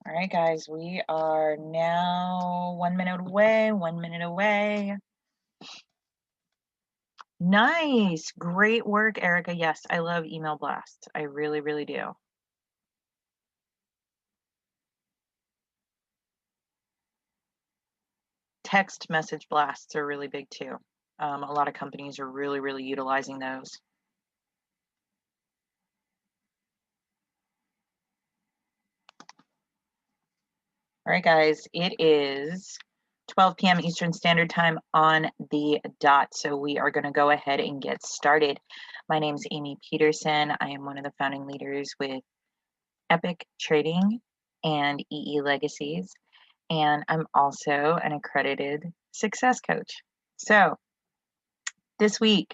All right, guys, we are now 1 minute away, 1 minute away. Nice. Great work, Erica. Yes, I love email blasts. I really, really do. Text message blasts are really big too. A lot of companies are really, really utilizing those. All right, guys, it is 12 p.m. Eastern Standard Time on the dot. So we are going to go ahead and get started. My name is Amy Peterson. I am one of the founding leaders with Epic Trading and EE Legacies. And I'm also an accredited success coach. So this week,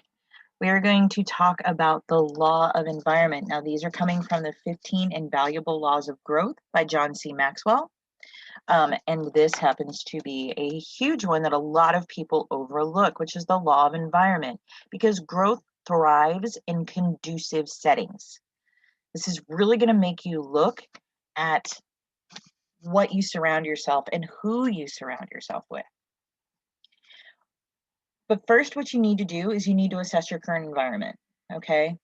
we are going to talk about the law of environment. Now, these are coming from the 15 Invaluable Laws of Growth by John C. Maxwell. And this happens to be a huge one that a lot of people overlook, which is the law of environment, because growth thrives in conducive settings. This is really going to make you look at what you surround yourself and who you surround yourself with. But first, what you need to do is you need to assess your current environment, okay?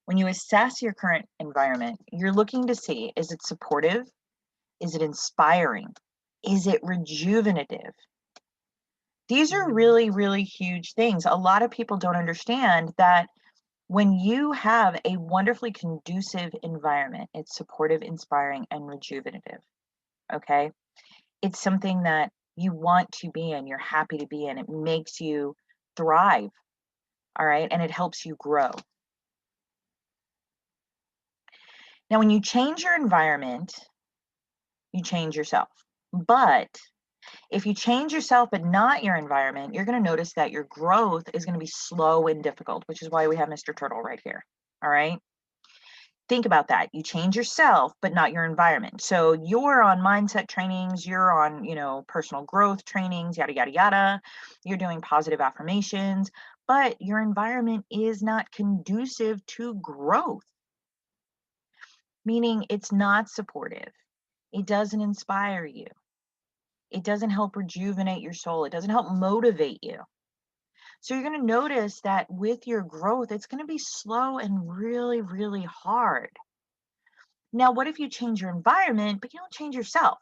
When you assess your current environment, you're looking to see, is it supportive? Is it inspiring? Is it rejuvenative? These are really, really huge things. A lot of people don't understand that when you have a wonderfully conducive environment, it's supportive, inspiring, and rejuvenative, okay? It's something that you want to be in, you're happy to be in. It makes you thrive, all right? And it helps you grow. Now, when you change your environment, you change yourself. But if you change yourself but not your environment, you're going to notice that your growth is going to be slow and difficult, which is why we have Mr. Turtle right here, all right? Think about that. You change yourself, but not your environment. So you're on mindset trainings, you're on, personal growth trainings, yada, yada, yada. You're doing positive affirmations, but your environment is not conducive to growth, meaning it's not supportive. It doesn't inspire you. It doesn't help rejuvenate your soul. It doesn't help motivate you. So you're going to notice that with your growth, it's going to be slow and really, really hard. Now, what if you change your environment, but you don't change yourself?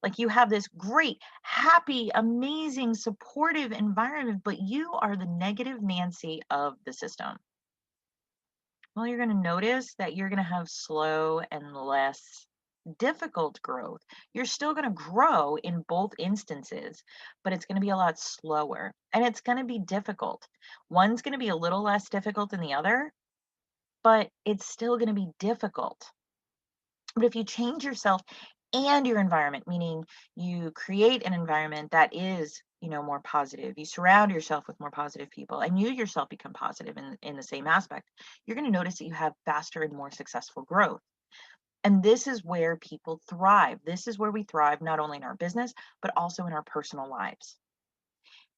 Like you have this great, happy, amazing, supportive environment, but you are the negative Nancy of the system. Well, you're going to notice that you're going to have slow and less difficult growth. You're still going to grow in both instances, but it's going to be a lot slower and it's going to be difficult. One's going to be a little less difficult than the other, but it's still going to be difficult. But if you change yourself and your environment, meaning you create an environment that is, more positive, you surround yourself with more positive people, and you yourself become positive in the same aspect, you're going to notice that you have faster and more successful growth. And this is where people thrive. This is where we thrive, not only in our business, but also in our personal lives.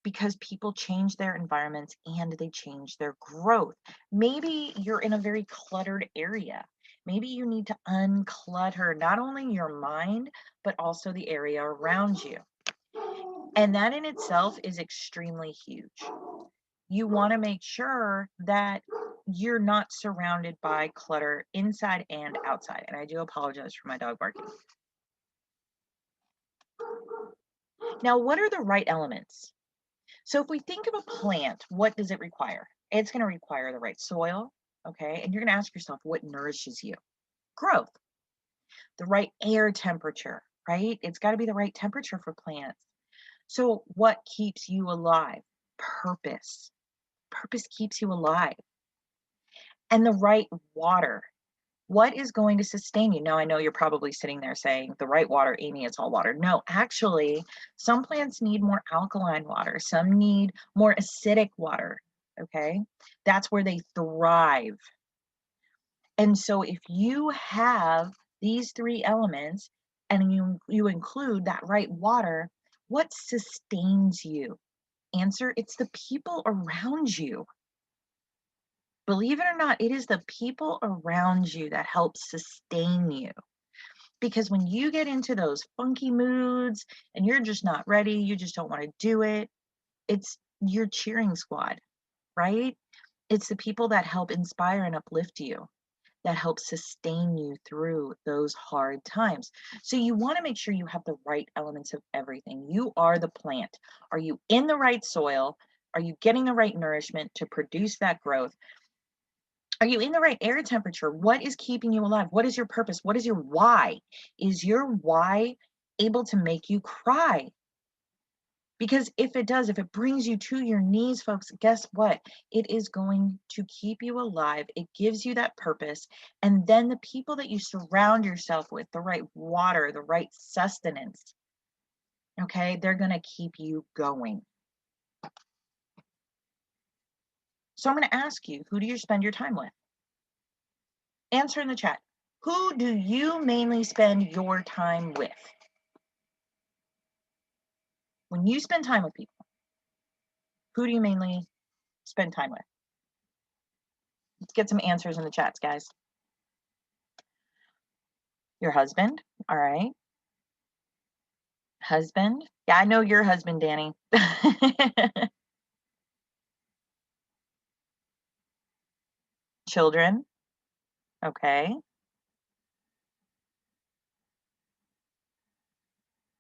Because people change their environments and they change their growth. Maybe you're in a very cluttered area. Maybe you need to unclutter not only your mind, but also the area around you. And that in itself is extremely huge. You want to make sure that you're not surrounded by clutter inside and outside. And I do apologize for my dog barking. Now, what are the right elements? So if we think of a plant, what does it require? It's going to require the right soil, okay? And you're going to ask yourself, what nourishes you? Growth. The right air temperature, right? It's got to be the right temperature for plants. So what keeps you alive? Purpose. Purpose keeps you alive. And the right water. What is going to sustain you? Now, I know you're probably sitting there saying, the right water, Amy, it's all water. No, actually, some plants need more alkaline water. Some need more acidic water, okay? That's where they thrive. And so if you have these three elements and you include that right water, what sustains you? Answer, it's the people around you. Believe it or not, it is the people around you that help sustain you. Because when you get into those funky moods and you're just not ready, you just don't want to do it, it's your cheering squad, right? It's the people that help inspire and uplift you, that help sustain you through those hard times. So you want to make sure you have the right elements of everything. You are the plant. Are you in the right soil? Are you getting the right nourishment to produce that growth? Are you in the right air temperature? What is keeping you alive? What is your purpose? What is your why? Is your why able to make you cry? Because if it does, if it brings you to your knees, folks, guess what? It is going to keep you alive. It gives you that purpose. And then the people that you surround yourself with, the right water, the right sustenance, okay, they're going to keep you going. So I'm going to ask you, who do you spend your time with? Answer in the chat. Who do you mainly spend your time with? When you spend time with people, who do you mainly spend time with? Let's get some answers in the chats, guys. Your husband, all right. Husband? Yeah, I know your husband, Danny. Children, okay.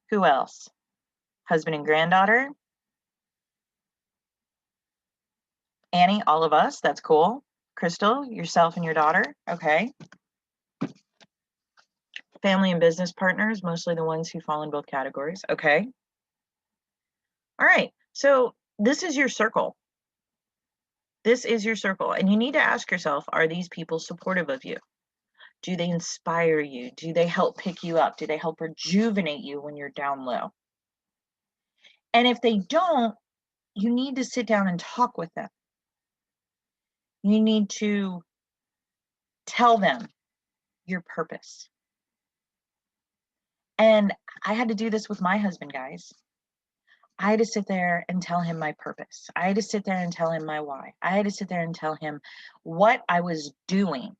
Who else? Husband and granddaughter? Annie, all of us, that's cool. Crystal, yourself and your daughter, okay. Family and business partners, mostly the ones who fall in both categories, okay. All right, so this is your circle. This is your circle, and you need to ask yourself, are these people supportive of you? Do they inspire you? Do they help pick you up? Do they help rejuvenate you when you're down low? And if they don't, you need to sit down and talk with them. You need to tell them your purpose. And I had to do this with my husband, guys. I had to sit there and tell him my purpose. I had to sit there and tell him my why. I had to sit there and tell him what I was doing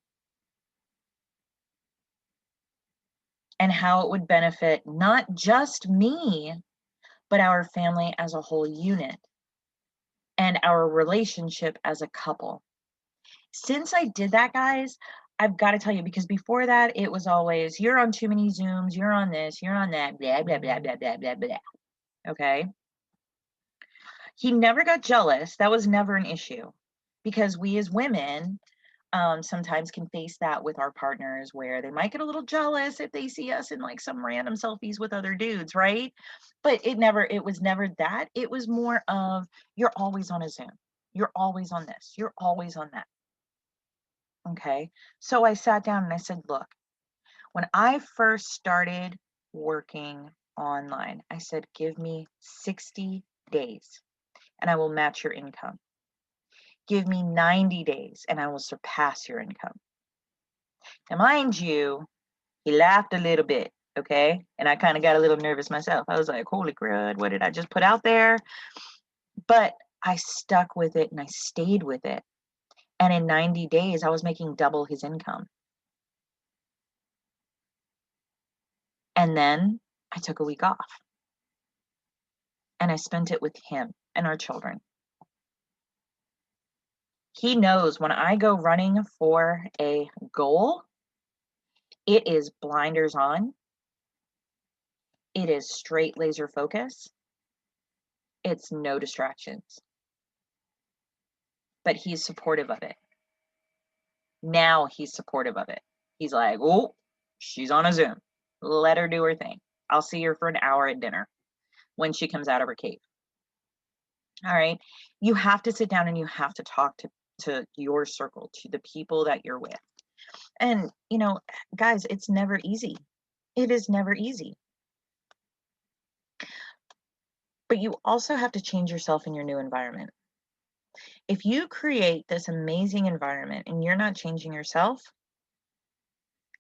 and how it would benefit not just me, but our family as a whole unit and our relationship as a couple. Since I did that, guys, I've got to tell you, because before that, it was always, you're on too many Zooms, you're on this, you're on that, blah, blah, blah, blah, blah, blah, blah. Okay. He never got jealous. That was never an issue, because we as women sometimes can face that with our partners, where they might get a little jealous if they see us in like some random selfies with other dudes, right? But it was never that. It was more of, you're always on a Zoom. You're always on this. You're always on that. Okay. So I sat down and I said, look, when I first started working online, I said, give me 60 days and I will match your income. Give me 90 days and I will surpass your income. Now, mind you, he laughed a little bit, okay? And I kind of got a little nervous myself. I was like, holy crud, what did I just put out there? But I stuck with it and I stayed with it. And in 90 days, I was making double his income. And then I took a week off and I spent it with him and our children. He knows when I go running for a goal, it is blinders on. It is straight laser focus. It's no distractions. But he's supportive of it. Now he's supportive of it. He's like, oh, she's on a Zoom. Let her do her thing. I'll see her for an hour at dinner when she comes out of her cave. All right. You have to sit down and you have to talk to your circle, to the people that you're with. And, you know, guys, it's never easy. It is never easy. But you also have to change yourself in your new environment. If you create this amazing environment and you're not changing yourself,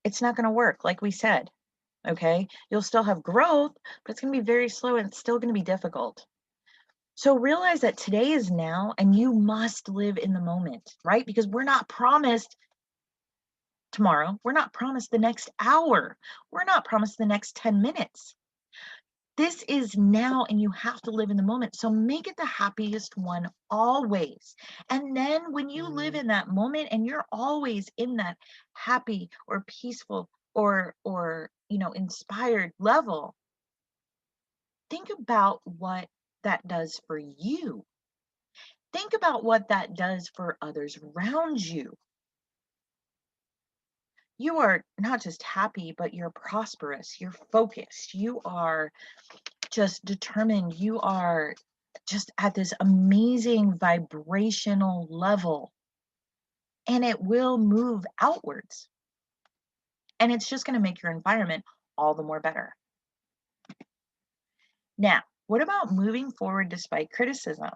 it's not going to work, like we said. Okay. You'll still have growth, but it's going to be very slow and it's still going to be difficult. So realize that today is now and you must live in the moment, right? Because we're not promised tomorrow. We're not promised the next hour. We're not promised the next 10 minutes. This is now, and you have to live in the moment. So make it the happiest one always. And then when you live in that moment and you're always in that happy or peaceful or inspired level, think about what that does for you. Think about what that does for others around you. You are not just happy, but you're prosperous, you're focused, you are just determined, you are just at this amazing vibrational level, and it will move outwards. And it's just going to make your environment all the more better. Now, what about moving forward despite criticism?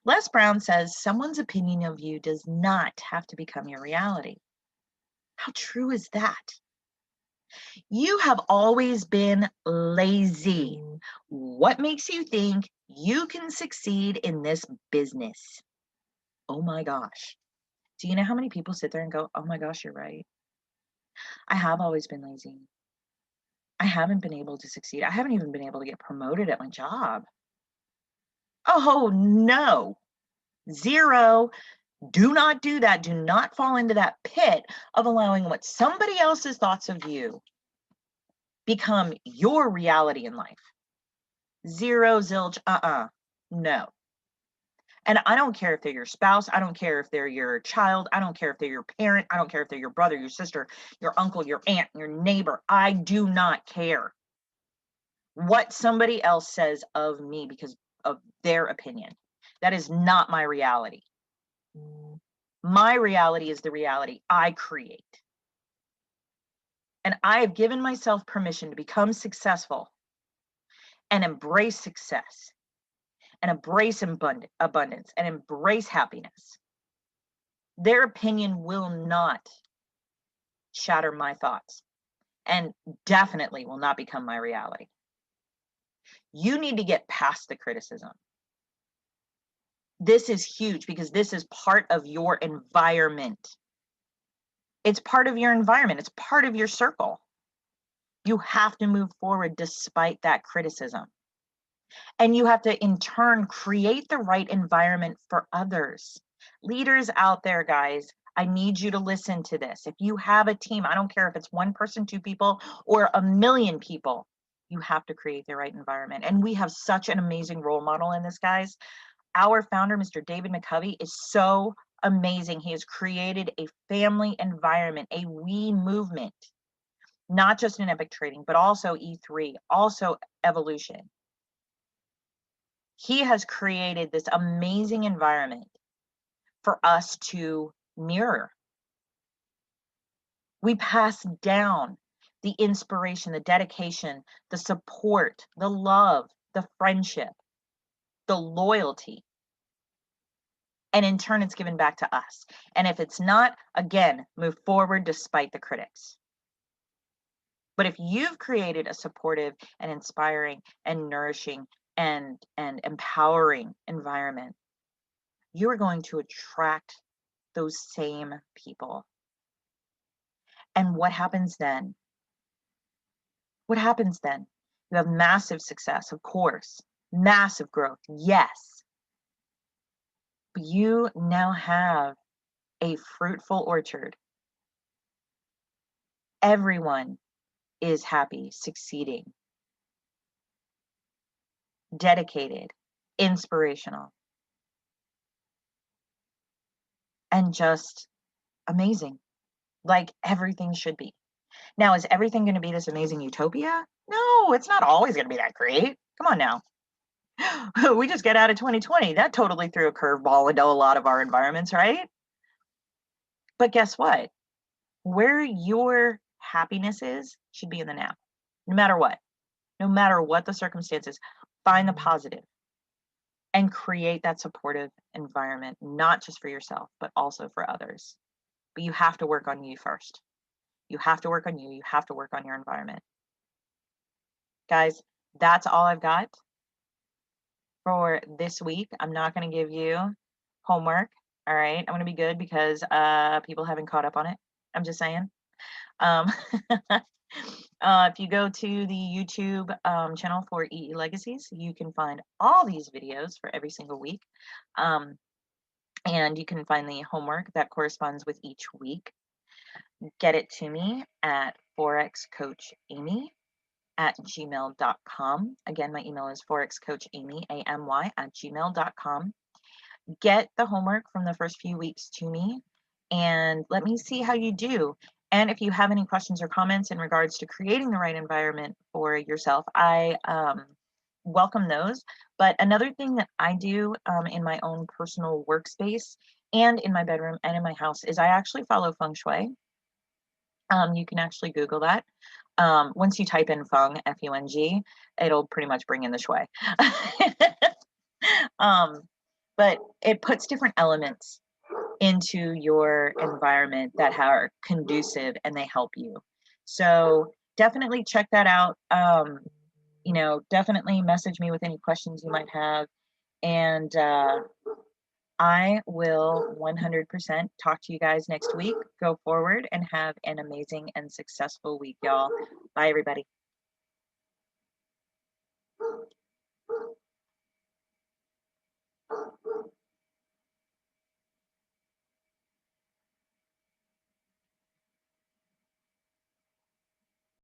Les Brown says someone's opinion of you does not have to become your reality. How true is that? You have always been lazy. What makes you think you can succeed in this business? Oh my gosh. Do you know how many people sit there and go, oh my gosh, you're right. I have always been lazy. I haven't been able to succeed. I haven't even been able to get promoted at my job. Oh no. Zero. Do not do that. Do not fall into that pit of allowing what somebody else's thoughts of you become your reality in life. Zero, zilch, no. And I don't care if they're your spouse. I don't care if they're your child. I don't care if they're your parent. I don't care if they're your brother, your sister, your uncle, your aunt, your neighbor. I do not care what somebody else says of me because of their opinion. That is not my reality. My reality is the reality I create. And I have given myself permission to become successful and embrace success and embrace abundance and embrace happiness. Their opinion will not shatter my thoughts and definitely will not become my reality. You need to get past the criticism. This is huge because this is part of your environment. It's part of your environment. It's part of your circle. You have to move forward despite that criticism. And you have to, in turn, create the right environment for others. Leaders out there, guys, I need you to listen to this. If you have a team, I don't care if it's one person, two people, or a million people, you have to create the right environment. And we have such an amazing role model in this, guys. Our founder, Mr. David McCovey, is so amazing. He has created a family environment, a we movement, not just in epic trading, but also E3, also evolution. He has created this amazing environment for us to mirror. We pass down the inspiration, the dedication, the support, the love, the friendship, the loyalty. And in turn, it's given back to us. And if it's not, again, move forward despite the critics. But if you've created a supportive and inspiring and nourishing and empowering environment, you are going to attract those same people. And what happens then? What happens then? You have massive success, of course, massive growth, yes. But you now have a fruitful orchard. Everyone is happy, succeeding, dedicated, inspirational, and just amazing, like everything should be. Now, is everything going to be this amazing utopia? No, it's not always going to be that great. Come on now. We just get out of 2020. That totally threw a curveball into a lot of our environments, right? But guess what? Where your happiness is should be in the now, no matter what. No matter what the circumstances, find the positive and create that supportive environment, not just for yourself, but also for others. But you have to work on you first. You have to work on you. You have to work on your environment. Guys, that's all I've got for this week. I'm not going to give you homework. All right. I'm going to be good because people haven't caught up on it. I'm just saying. Um, if you go to the YouTube channel for Legacies, you can find all these videos for every single week. Um, and you can find the homework that corresponds with each week. Get it to me at forexcoachamy@gmail.com. Again, my email is forexcoachamy@gmail.com. Get the homework from the first few weeks to me and let me see how you do. And if you have any questions or comments in regards to creating the right environment for yourself, I welcome those. But another thing that I do in my own personal workspace and in my bedroom and in my house is I actually follow feng shui. You can actually Google that. Once you type in feng, F-U-N-G, it'll pretty much bring in the shui. um, but it puts different elements into your environment that are conducive and they help you. So definitely check that out. Definitely message me with any questions you might have. And I will 100% talk to you guys next week. Go forward and have an amazing and successful week, y'all. Bye, everybody.